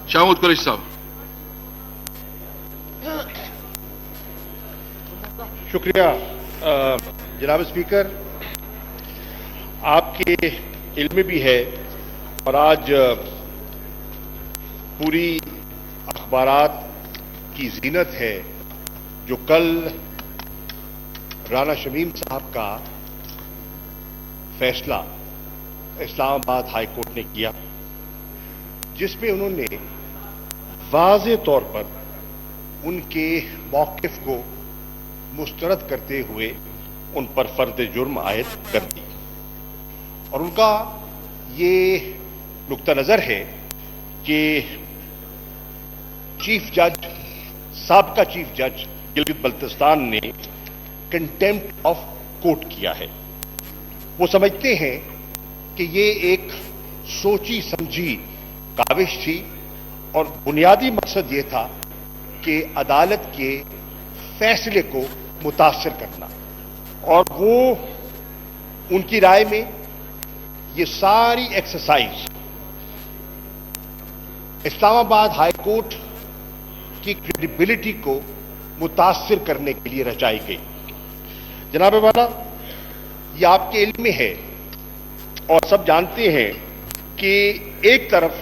شاہ محمود قریشی صاحب. شکریہ جناب اسپیکر. آپ کے علم میں بھی ہے اور آج پوری اخبارات کی زینت ہے جو کل رانا شمیم صاحب کا فیصلہ اسلام آباد ہائی کورٹ نے کیا، جس میں انہوں نے واضح طور پر ان کے موقف کو مسترد کرتے ہوئے ان پر فرد جرم عائد کر دی. اور ان کا یہ نقطہ نظر ہے کہ سابقہ چیف جج گلگت بلتستان نے کنٹیمپٹ آف کورٹ کیا ہے. وہ سمجھتے ہیں کہ یہ ایک سوچی سمجھی کاوش تھی اور بنیادی مقصد یہ تھا کہ عدالت کے فیصلے کو متاثر کرنا. اور وہ ان کی رائے میں یہ ساری ایکسرسائز اسلام آباد ہائی کورٹ کی کریڈیبلٹی کو متاثر کرنے کے لیے رچائی گئی. جناب والا، یہ آپ کے علم میں ہے اور سب جانتے ہیں کہ ایک طرف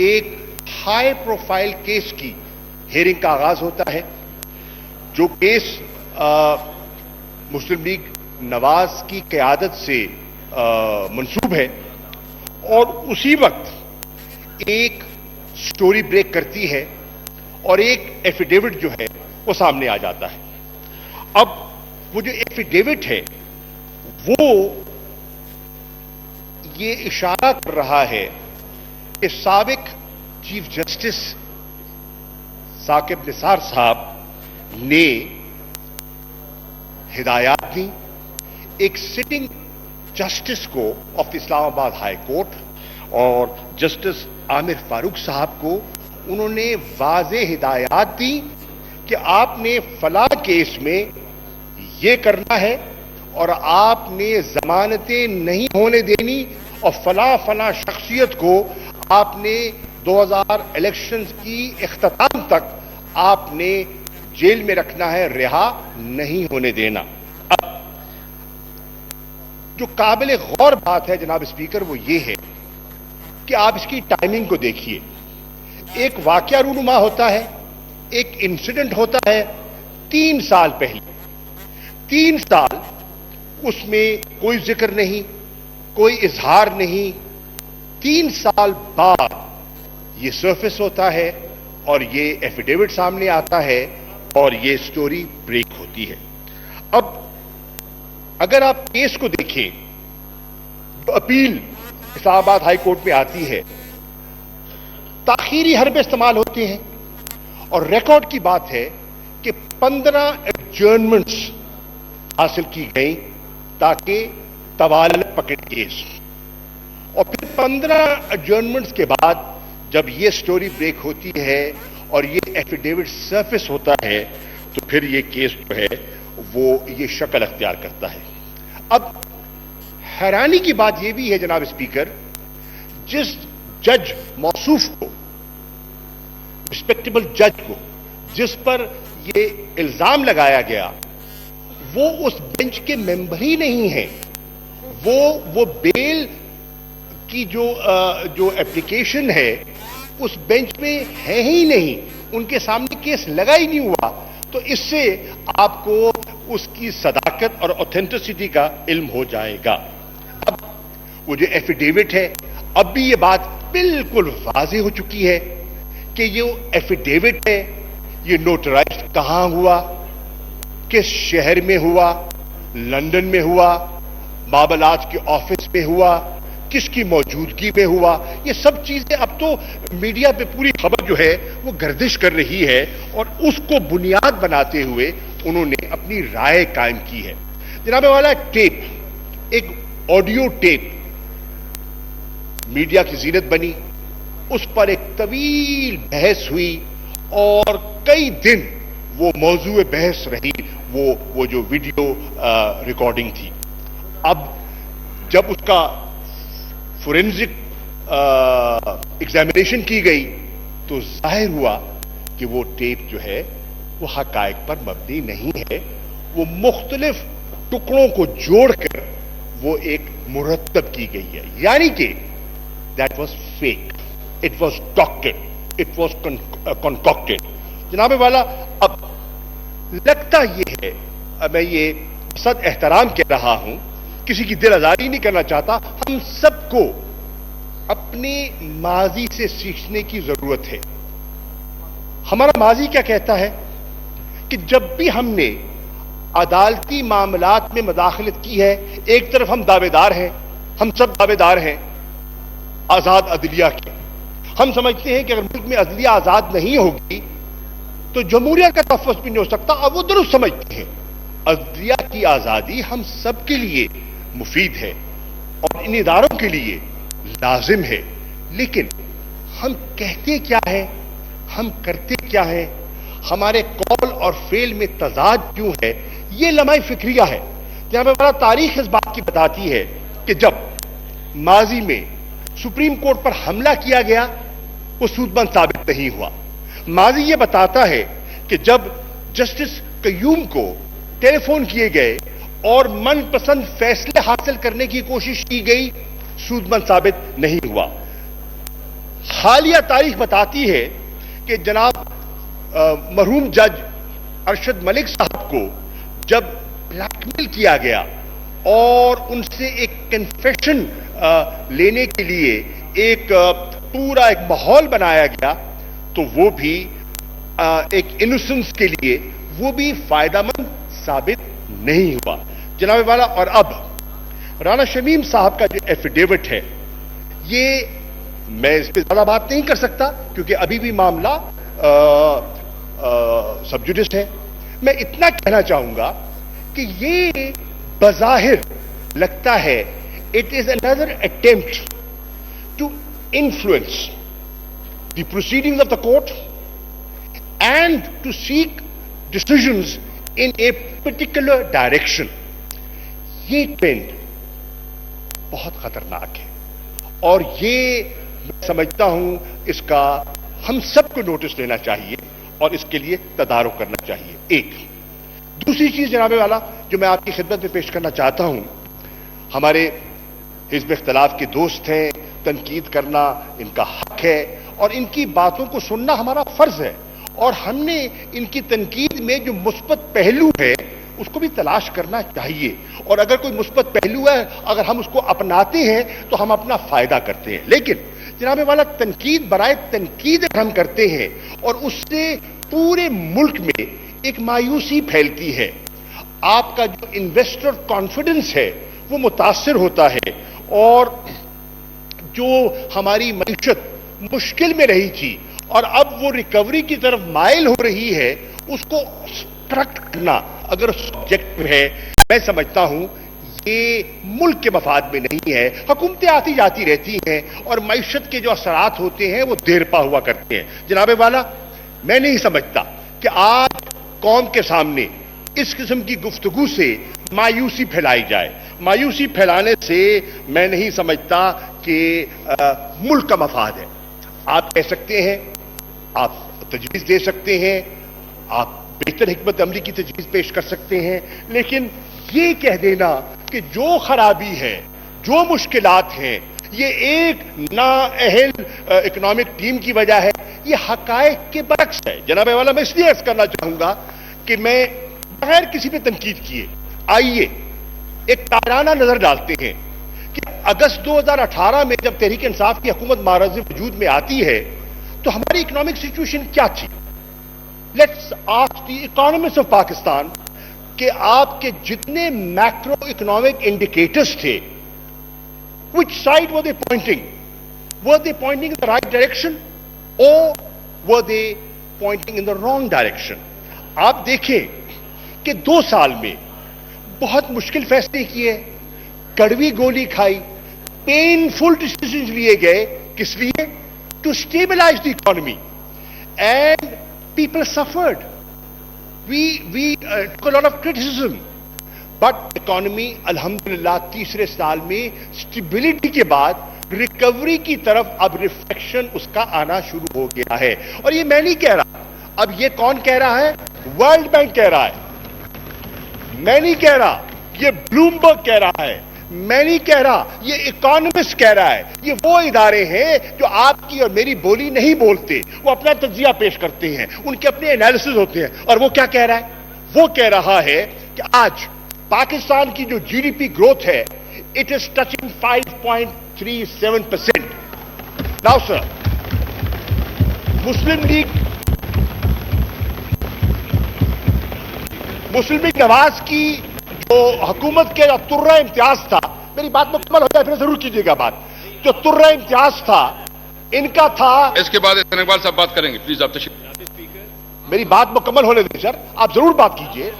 ایک ہائی پروفائل کیس کی ہیئرنگ کا آغاز ہوتا ہے، جو کیس مسلم لیگ نواز کی قیادت سے منسوب ہے، اور اسی وقت ایک سٹوری بریک کرتی ہے اور ایک ایفیڈیوٹ جو ہے وہ سامنے آ جاتا ہے. اب وہ جو ایفیڈیوٹ ہے وہ یہ اشارہ کر رہا ہے کہ سابق چیف جسٹس ثاقب نثار صاحب نے ہدایات دی ایک سٹنگ جسٹس کو آف دی اسلام آباد ہائی کورٹ، اور جسٹس عامر فاروق صاحب کو انہوں نے واضح ہدایات دی کہ آپ نے فلاں کیس میں یہ کرنا ہے اور آپ نے ضمانتیں نہیں ہونے دینی، اور فلاں فلاں شخصیت کو آپ نے 2000 الیکشنز کی اختتام تک آپ نے جیل میں رکھنا ہے، رہا نہیں ہونے دینا. اب جو قابل غور بات ہے جناب اسپیکر وہ یہ ہے کہ آپ اس کی ٹائمنگ کو دیکھیے. ایک واقعہ رونما ہوتا ہے، ایک انسیڈنٹ ہوتا ہے 3 سال پہلے. 3 سال اس میں کوئی ذکر نہیں، کوئی اظہار نہیں. 3 سال بعد یہ سرفس ہوتا ہے اور یہ ایفیڈیوٹ سامنے آتا ہے اور یہ سٹوری بریک ہوتی ہے. اب اگر آپ کیس کو دیکھیں، جو اپیل اسلام آباد ہائی کورٹ میں آتی ہے، تاخیری حربے استعمال ہوتے ہیں، اور ریکارڈ کی بات ہے کہ 15 ایڈجرنمنٹس حاصل کی گئیں تاکہ طوال پکڑ کیس. اور پھر 15 ایڈجرنمنٹس کے بعد جب یہ سٹوری بریک ہوتی ہے اور یہ ایفیڈیوٹ سرفس ہوتا ہے تو پھر یہ کیس جو ہے وہ یہ شکل اختیار کرتا ہے. اب حیرانی کی بات یہ بھی ہے جناب اسپیکر، جس جج موصوف کو، رسپیکٹیبل جج کو جس پر یہ الزام لگایا گیا، وہ اس بینچ کے ممبر ہی نہیں ہے. وہ بیل کی جو اپلیکیشن ہے اس بینچ میں ہے ہی نہیں، ان کے سامنے کیس لگا ہی نہیں ہوا. تو اس سے آپ کو اس کی صداقت اور اوتھینٹسٹی کا علم ہو جائے گا. اب وہ جو ایفیڈیوٹ ہے، اب بھی یہ بات بالکل واضح ہو چکی ہے کہ یہ ایفیڈیوٹ ہے یہ نوٹرائز کہاں ہوا، کس شہر میں ہوا، لندن میں ہوا، معاملات کے آفس میں ہوا، کس کی موجودگی میں ہوا. یہ سب چیزیں اب تو میڈیا پہ پوری خبر جو ہے وہ گردش کر رہی ہے، اور اس کو بنیاد بناتے ہوئے انہوں نے اپنی رائے قائم کی ہے. جناب والا، ٹیپ، ایک آڈیو ٹیپ میڈیا کی زینت بنی، اس پر ایک طویل بحث ہوئی اور کئی دن وہ موضوع بحث رہی، وہ جو ویڈیو ریکارڈنگ تھی. اب جب اس کا فورینزک ایگزامینیشن کی گئی تو ظاہر ہوا کہ وہ ٹیپ جو ہے وہ حقائق پر مبنی نہیں ہے، وہ مختلف ٹکڑوں کو جوڑ کر وہ ایک مرتب کی گئی ہے، یعنی کہ that was fake, it was doctored, it was concocted. جناب والا، اب لگتا یہ ہے، میں یہ صد احترام کہہ رہا ہوں، کسی کی دل آزاری نہیں کرنا چاہتا، ہم سب کو اپنے ماضی سے سیکھنے کی ضرورت ہے۔ ہمارا ماضی کیا کہتا ہے کہ جب بھی ہم نے عدالتی معاملات میں مداخلت کی ہے، ایک طرف ہم دعوے دار ہیں، ہم سب دعوے دار ہیں آزاد عدلیہ کے، ہم سمجھتے ہیں کہ اگر ملک میں عدلیہ آزاد نہیں ہوگی تو جمہوریت کا تحفظ بھی نہیں ہو سکتا، اب وہ درست سمجھتے ہیں عدلیہ کی آزادی ہم سب کے لیے مفید ہے اور ان اداروں کے لیے لازم ہے، لیکن ہم کہتے کیا ہیں، ہم کرتے کیا ہیں، ہمارے قول اور فعل میں تضاد کیوں ہے، یہ لمحہ فکریہ ہے۔ جہاں پہ بڑا تاریخ اس بات کی بتاتی ہے کہ جب ماضی میں سپریم کورٹ پر حملہ کیا گیا وہ سود مند ثابت نہیں ہوا۔ ماضی یہ بتاتا ہے کہ جب جسٹس قیوم کو ٹیلی فون کیے گئے اور من پسند فیصلے حاصل کرنے کی کوشش کی گئی، سود مند ثابت نہیں ہوا۔ حالیہ تاریخ بتاتی ہے کہ جناب مرحوم جج ارشد ملک صاحب کو جب بلیک میل کیا گیا اور ان سے ایک کنفیشن لینے کے لیے ایک پورا ایک ماحول بنایا گیا تو وہ بھی ایک انوسنس کے لیے وہ بھی فائدہ مند ثابت نہیں ہوا۔ جناب والا، اور اب رانا شمیم صاحب کا جو ایفیڈیوٹ ہے، یہ میں اس پہ زیادہ بات نہیں کر سکتا کیونکہ ابھی بھی معاملہ سب جوڈس ہے۔ میں اتنا کہنا چاہوں گا کہ یہ بظاہر لگتا ہے it is another attempt to influence the proceedings of the court and to seek decisions in a particular direction۔ یہ ٹرینڈ بہت خطرناک ہے اور یہ میں سمجھتا ہوں اس کا ہم سب کو نوٹس لینا چاہیے اور اس کے لیے تدارک کرنا چاہیے۔ ایک دوسری چیز جناب والا جو میں آپ کی خدمت میں پیش کرنا چاہتا ہوں، ہمارے حزب اختلاف کے دوست ہیں، تنقید کرنا ان کا حق ہے اور ان کی باتوں کو سننا ہمارا فرض ہے، اور ہم نے ان کی تنقید میں جو مثبت پہلو ہے اس کو بھی تلاش کرنا چاہیے، اور اگر کوئی مثبت پہلو ہے اگر ہم اس کو اپناتے ہیں تو ہم اپنا فائدہ کرتے ہیں۔ لیکن جناب والا، تنقید برائے تنقید ہم کرتے ہیں اور اس سے پورے ملک میں ایک مایوسی پھیلتی ہے، آپ کا جو انویسٹر کانفیڈنس ہے وہ متاثر ہوتا ہے، اور جو ہماری معیشت مشکل میں رہی تھی اور اب وہ ریکوری کی طرف مائل ہو رہی ہے، اس کو اسٹرکٹ کرنا اگر سبجیکٹ ہے، میں سمجھتا ہوں یہ ملک کے مفاد میں نہیں ہے۔ حکومتیں آتی جاتی رہتی ہیں اور معیشت کے جو اثرات ہوتے ہیں وہ دیر پا ہوا کرتے ہیں۔ جناب والا، میں نہیں سمجھتا کہ آج قوم کے سامنے اس قسم کی گفتگو سے مایوسی پھیلائی جائے۔ مایوسی پھیلانے سے میں نہیں سمجھتا کہ ملک کا مفاد ہے۔ آپ کہہ سکتے ہیں، آپ تجویز دے سکتے ہیں، آپ بہتر حکمت عملی کی تجویز پیش کر سکتے ہیں، لیکن یہ کہہ دینا کہ جو خرابی ہے، جو مشکلات ہیں، یہ ایک نااہل اکنامک ٹیم کی وجہ ہے، یہ حقائق کے برعکس ہے۔ جناب والا، میں اس لیے عرض کرنا چاہوں گا کہ میں بغیر کسی پہ تنقید کیے آئیے ایک تارانہ نظر ڈالتے ہیں کہ اگست 2018 میں جب تحریک انصاف کی حکومت معرض وجود میں آتی ہے تو ہماری اکنامک سچویشن کیا تھی۔ Let's ask the economist of Pakistan کہ آپ کے جتنے میکرو اکنامک انڈیکیٹرز تھے، which side were they pointing? Were they pointing in the right direction or were they pointing in the wrong direction? آپ دیکھیں کہ 2 سال میں بہت مشکل فیصلے کیے، کڑوی گولی کھائی، پینفل ڈیسیژنز لیے گئے، کس لیے؟ To stabilise the economy, and people suffered. we took a lot of criticism, but economy الحمدللہ تیسرے سال میں اسٹیبلٹی کے بعد ریکوری کی طرف اب ریفلیکشن اس کا آنا شروع ہو گیا ہے. اور یہ میں نہیں کہہ رہا, اب یہ کون کہہ رہا ہے؟ ورلڈ بینک کہہ رہا ہے, میں نہیں کہہ رہا, یہ بلومبرگ کہہ رہا ہے, میں نہیں کہہ رہا, یہ اکانومسٹ کہہ رہا ہے. یہ وہ ادارے ہیں جو آپ کی اور میری بولی نہیں بولتے, وہ اپنا تجزیہ پیش کرتے ہیں, ان کے اپنے انالیسز ہوتے ہیں. اور وہ کیا کہہ رہا ہے؟ وہ کہہ رہا ہے کہ آج پاکستان کی جو جی ڈی پی گروتھ ہے, it is touching 5.37%. Now sir, Muslim League Nawaz کی جو حکومت کے ترہ امتیاز تھا, میری بات مکمل ہو جائے پھر ضرور کیجیے گا بات, جو ترہ امتیاز تھا ان کا تھا. اس کے بعد احسان اقبال صاحب بات کریں گے, پلیز آپ تشریف. میری بات مکمل ہونے دیں سر, آپ ضرور بات کیجیے.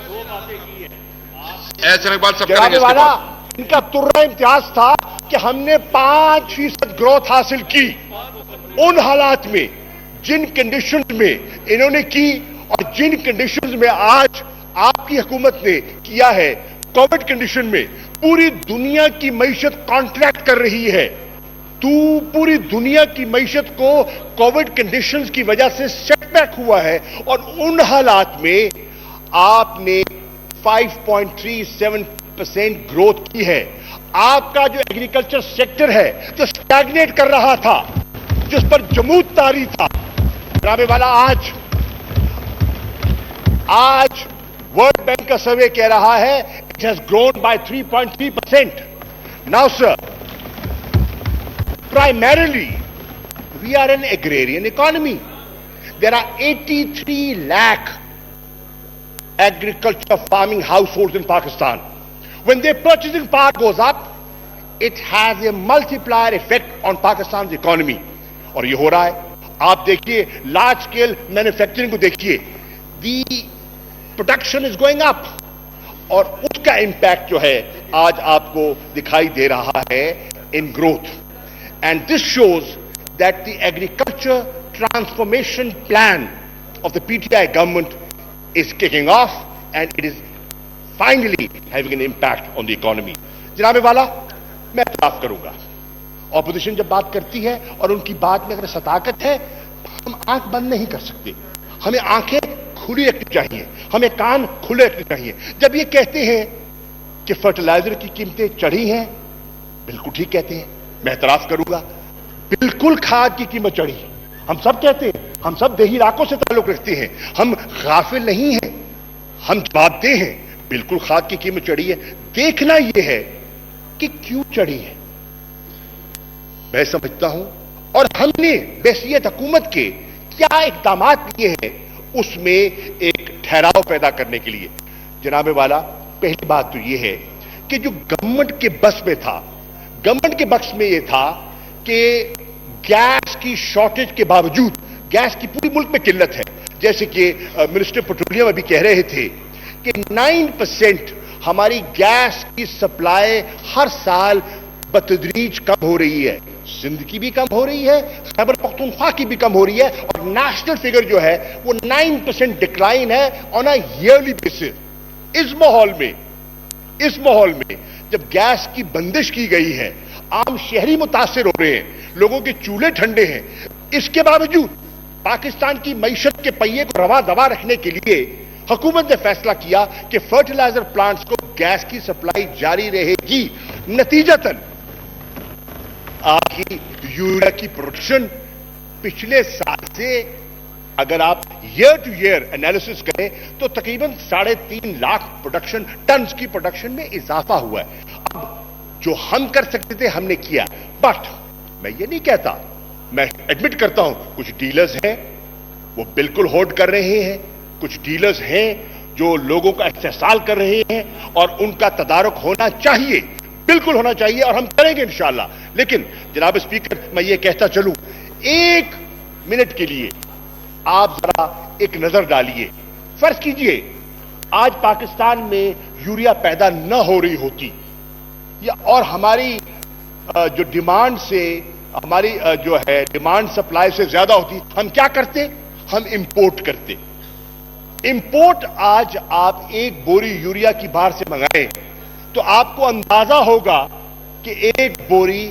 احسان اقبال صاحب کریں جناب گے اس کے والا, بعد. ان کا ترہ امتیاز تھا کہ ہم نے 5% گروتھ حاصل کی ان حالات میں جن کنڈیشنز میں انہوں نے کی, اور جن کنڈیشنز میں آج آپ کی حکومت نے کیا ہے. کووڈ کنڈیشن میں پوری دنیا کی معیشت کانٹریکٹ کر رہی ہے, پوری دنیا کی معیشت کو کووڈ کنڈیشنز کی وجہ سے سیٹ بیک ہوا ہے, اور ان حالات میں آپ نے 5.37% گروتھ کی ہے. آپ کا جو ایگریکلچر سیکٹر ہے جو سٹیگنیٹ کر رہا تھا, جس پر جمود طاری تھا, جناب والا آج ورلڈ بینک کا سروے کہہ رہا ہے it has grown by 3.3%. Now sir, primarily we are an agrarian economy. There are 83 lakh agriculture farming households in Pakistan. When their purchasing power goes up, it has a multiplier effect on Pakistan's economy. اور یہ ہو رہا ہے. آپ دیکھیے large scale manufacturing کو دیکھیے, the production is going up, اور اس کا امپیکٹ جو ہے آج آپ کو دکھائی دے رہا ہے in growth. And this shows that the agriculture transformation plan of the P T I government is kicking off, and it is finally having an impact on the economy. جناب والا, میں اعتراف کروں گا, اپوزیشن جب بات کرتی ہے اور ان کی بات میں اگر صداقت ہے, ہم آنکھ بند نہیں کر سکتے, ہمیں آنکھیں کھلی رکھنی چاہیے, ہمیں کان کھلے رکھنے چاہیے. جب یہ کہتے ہیں کہ فرٹیلائزر کی قیمتیں چڑھی ہیں, بالکل ٹھیک کہتے ہیں, میں اعتراف کروں گا. بالکل کھاد کی قیمت چڑھی, ہم سب کہتے ہیں, ہم سب دیہی علاقوں سے تعلق رکھتے ہیں, ہم غافل نہیں ہیں, ہم جواب دہ ہیں. بالکل کھاد کی قیمت چڑھی ہے. دیکھنا یہ ہے کہ کیوں چڑھی ہے, میں سمجھتا ہوں, اور ہم نے بحیثیت حکومت کے کیا اقدامات لیے ہیں اس میں ایک ٹھہراؤ پیدا کرنے کے لیے. جناب والا, پہلی بات تو یہ ہے کہ جو گورنمنٹ کے بس میں تھا, گورنمنٹ کے بکس میں یہ تھا کہ گیس کی شارٹیج کے باوجود, گیس کی پوری ملک میں قلت ہے, جیسے کہ منسٹر پیٹرولیم ابھی کہہ رہے تھے کہ 9% ہماری گیس کی سپلائی ہر سال بتدریج کم ہو رہی ہے. سندھ کی بھی کم ہو رہی ہے, خیبر پختونخوا کی بھی کم ہو رہی ہے, اور نیشنل فگر جو ہے وہ 9% ڈکلائن ہے آن اے ایئرلی بیسس. اس ماحول میں جب گیس کی بندش کی گئی ہے, عام شہری متاثر ہو رہے ہیں, لوگوں کے چولہے ٹھنڈے ہیں, اس کے باوجود پاکستان کی معیشت کے پہیے کو رواں دوا رکھنے کے لیے حکومت نے فیصلہ کیا کہ فرٹیلائزر پلانٹس کو گیس کی سپلائی جاری رہے گی. نتیجتاً آپ کی یوریا کی پروڈکشن پچھلے سال سے اگر آپ ایئر ٹو ایئر انالیسس کریں تو تقریباً 3.5 لاکھ پروڈکشن ٹنز کی پروڈکشن میں اضافہ ہوا ہے. اب جو ہم کر سکتے تھے ہم نے کیا, بٹ میں یہ نہیں کہتا, میں ایڈمٹ کرتا ہوں کچھ ڈیلرز ہیں وہ بالکل ہولڈ کر رہے ہیں, کچھ ڈیلرز ہیں جو لوگوں کا استحصال کر رہے ہیں, اور ان کا تدارک ہونا چاہیے, بالکل ہونا چاہیے, اور ہم کریں گے انشاءاللہ. لیکن جناب اسپیکر, میں یہ کہتا چلوں, 1 منٹ کے لیے آپ ذرا ایک نظر ڈالیے. فرض کیجئے آج پاکستان میں یوریا پیدا نہ ہو رہی ہوتی, یا اور ہماری جو ڈیمانڈ سے, ہماری جو ہے ڈیمانڈ سپلائی سے زیادہ ہوتی, ہم کیا کرتے؟ ہم امپورٹ کرتے. امپورٹ آج آپ 1 بوری یوریا کی باہر سے منگائیں تو آپ کو اندازہ ہوگا کہ 1 بوری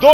2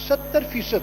70%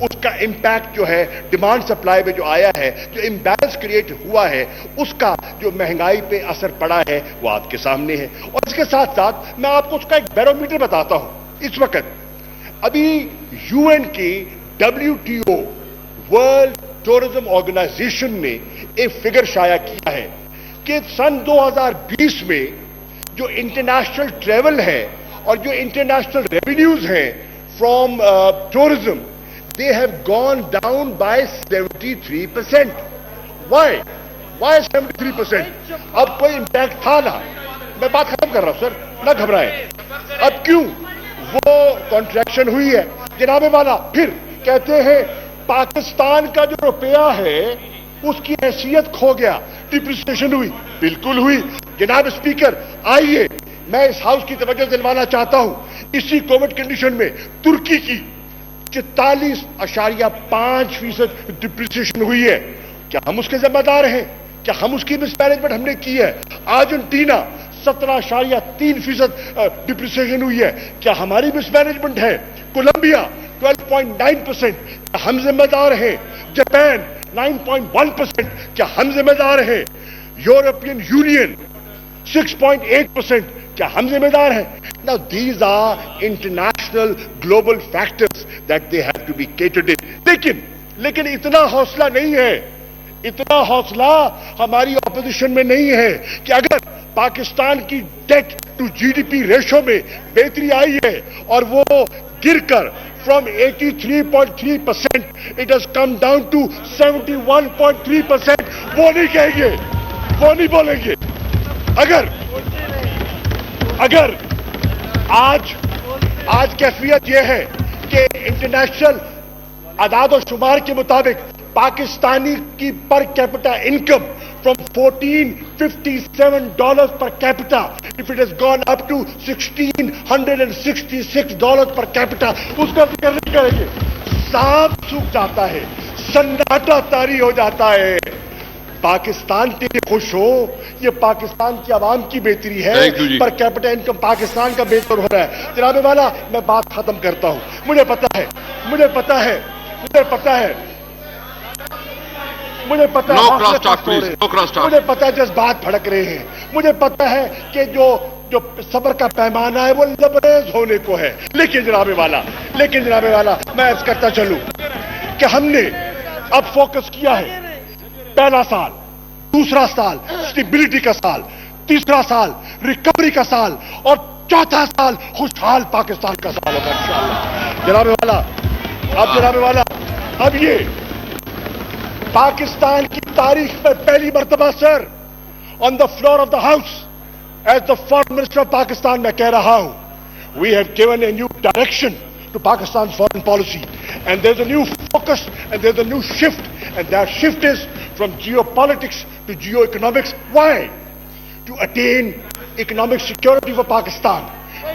اس کا امپیکٹ جو ہے ڈیمانڈ سپلائی میں جو آیا ہے, جو امبیلنس کریٹ ہوا ہے, اس کا جو مہنگائی پہ اثر پڑا ہے وہ آپ کے سامنے ہے. اور اس کے ساتھ ساتھ میں آپ کو اس کا ایک بیرومیٹر بتاتا ہوں. اس وقت ابھی یو این کی WTO ورلڈ ٹورزم آرگنائزیشن نے ایک فگر شائع کیا ہے کہ سن 2020 میں جو انٹرنیشنل ٹریول ہے اور جو انٹرنیشنل ریونیوز ہیں from tourism, they have gone down by 73%. Why 73%? اب کوئی امپیکٹ تھا نہ, میں بات ختم کر رہا ہوں سر, نہ گھبرائیں. اب کیوں وہ کانٹریکشن ہوئی ہے جناب والا؟ پھر کہتے ہیں پاکستان کا جو روپیہ ہے اس کی حیثیت کھو گیا, ڈپریسیشن ہوئی. بالکل ہوئی جناب اسپیکر. آئیے میں اس ہاؤس کی توجہ دلوانا چاہتا ہوں, اسی کووڈ کنڈیشن میں ترکی کی 44.5% ڈپریسیشن ہوئی ہے. کیا ہم اس کے ذمہ دار ہیں؟ کیا ہم اس کی مس مینجمنٹ ہم نے کی ہے؟ ارجنٹینا 17.3% ڈپریسیشن ہوئی ہے. کیا ہماری مس مینجمنٹ ہے؟ کولمبیا 12.9%. کیا ہم ذمہ دار ہیں؟ جاپان 9.1%. کیا ہم ذمہ دار ہیں؟ European union 6.8%. کیا ہم ذمہ دار ہیں؟ Now these are international global factors that they have to be catered in. لیکن اتنا حوصلہ نہیں ہے, اتنا حوصلہ ہماری اپوزیشن میں نہیں ہے کہ اگر پاکستان کی ڈیٹ ٹو GDP ریشو میں بہتری آئی ہے اور وہ گر کر from 83.3% it has come down to 71.3%, وہ نہیں کہیں گے, وہ نہیں بولیں گے. اگر آج کیفیت یہ ہے کہ انٹرنیشنل اعداد و شمار کے مطابق پاکستانی کی per capita income from $1,457 per capita, if it has gone up to $1,666 per capita, اس کا ذکر نہیں کریں گے. سانپ سوکھ جاتا ہے, سناٹا طاری ہو جاتا ہے. پاکستان کے لیے خوش ہو, یہ پاکستان کی عوام کی بہتری ہے. پر کیپٹا انکم پاکستان کا بہتر ہو رہا ہے. جناب والا میں بات ختم کرتا ہوں. مجھے پتا ہے مجھے پتا ہے جذبات بھڑک رہے ہیں. مجھے پتا ہے کہ جو صبر کا پیمانہ ہے وہ لبریز ہونے کو ہے. لیکن جناب والا میں عرض کرتا چلوں کہ ہم نے اب فوکس کیا ہے. پہلا سال, دوسرا سال اسٹیبلٹی کا سال, تیسرا سال ریکوری کا سال, اور چوتھا سال خوشحال پاکستان کا سال ہوگا انشاءاللہ. جناب والا اب یہ پاکستان کی تاریخ میں پہلی مرتبہ sir on the floor of the house as the foreign minister of Pakistan میں کہہ رہا ہوں, we have given a new direction to Pakistan foreign policy, and there is a new focus and there is a new shift, and that shift is from geopolitics to geo-economics. Why? To attain economic security for Pakistan,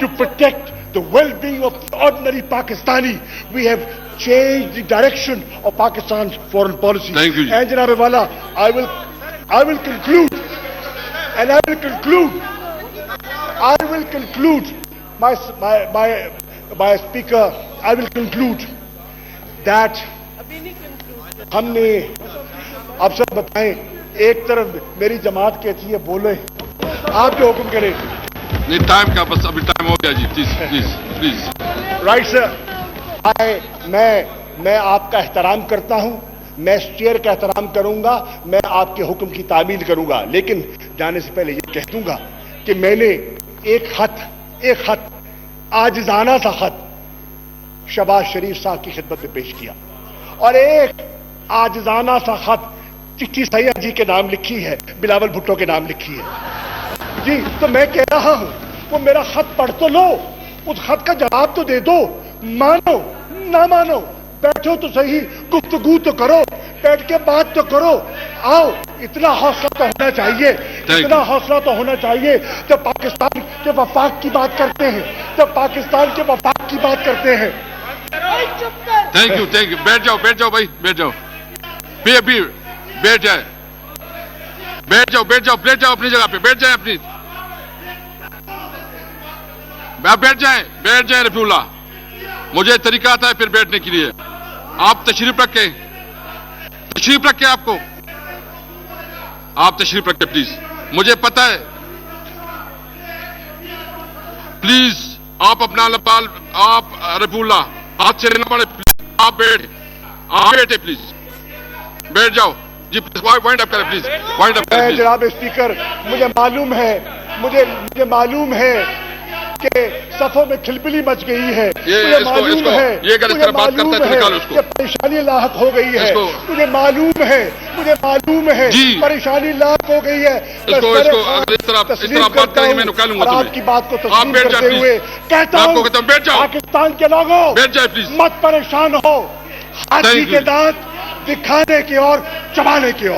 to protect the well-being of ordinary Pakistani. We have changed the direction of Pakistan's foreign policy. Thank you. And Janab Wala, I will conclude, and I will conclude my speaker. I will conclude that ہم نے آپ سب بتائیں, ایک طرف میری جماعت کہتی ہے بولے, آپ جو حکم کریں. نہیں, ٹائم کا بس ابھی ٹائم ہو گیا جی, پلیز. Right sir. میں آپ کا احترام کرتا ہوں, میں اس چیئر کا احترام کروں گا, میں آپ کے حکم کی تعمیل کروں گا. لیکن جانے سے پہلے یہ کہہ دوں گا کہ میں نے ایک خط عاجزانہ سا خط شہباز شریف صاحب کی خدمت میں پیش کیا, اور ایک عاجزانہ سا خط چٹھی سیاح جی کے نام لکھی ہے, بلاول بھٹو کے نام لکھی ہے جی. تو میں کہہ رہا ہوں وہ میرا خط پڑھ تو لو, اس خط کا جواب تو دے دو. مانو نہ مانو, بیٹھو تو صحیح, گفتگو تو کرو, بیٹھ کے بات تو کرو. آؤ, اتنا حوصلہ تو ہونا چاہیے, اتنا حوصلہ تو ہونا چاہیے. جب پاکستان کے وفاق کی بات کرتے ہیں, جب پاکستان کے وفاق کی بات کرتے ہیں. Thank you. بیٹھ جاؤ بھائی, بیٹھ جاؤ اپنی جگہ پہ, بیٹھ جائیں رفیع اللہ. مجھے طریقہ آتا ہے پھر بیٹھنے کے لیے. آپ تشریف رکھیں، تشریف رکھیں، آپ تشریف رکھیں پلیز. مجھے پتا ہے، پلیز آپ اپنا لبال، آپ رفیع اللہ ہاتھ سے نہ پڑے، آپ بیٹھے پلیز، بیٹھ جاؤ جی. وائنڈ اپ کریں پلیز، وائنڈ اپ کریں پلیز. جناب اسپیکر، مجھے معلوم ہے کہ صفوں میں کھلبلی مچ گئی ہے. مجھے معلوم ہے کہ پریشانی لاحق ہو گئی ہے. مجھے معلوم ہے پریشانی لاحق ہو گئی ہے. آپ کی بات کو تسلیم کرتے ہوئے کہتا ہوں پاکستان کے لوگوں مت پریشان ہو. ہاتھی کے دانت دکھانے کی اور چبانے کی اور